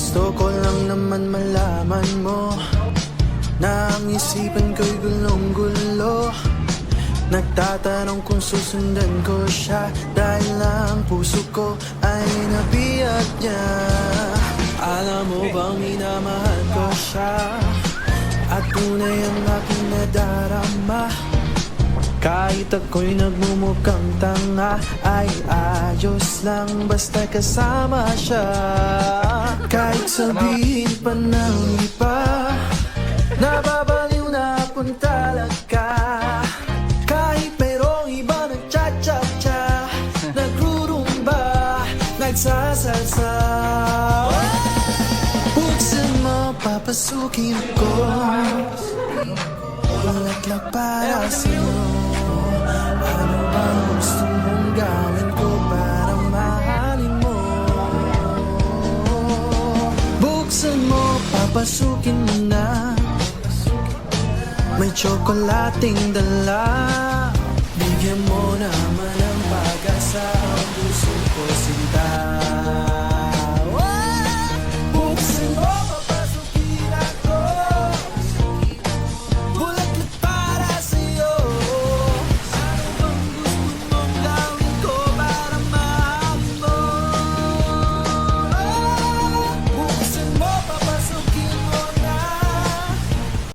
Gusto ko lang naman malaman mo na ang isipan ko'y gulong-gulo. Nagtatanong kung susundan ko siya dahil ang puso ko ay nabiyag niya. Alam mo bang minamahal ko siya at tunay ang aking nadarama. Kahit ako'y nagmumukhang tanga, ay ayos lang basta kasama siya. Kahit sabihin pa ng iba, nababaliw na akong talaga. Kahit mayroong iba nagcha-cha-cha, nagrurumba, nagsasalsa. Buksan mo, papasukin ko, bulaklak para sa'yo. Ano bang gusto mong gawin ko para mahalin mo? Buksan mo, papasukin mo na, may tsokolating dala.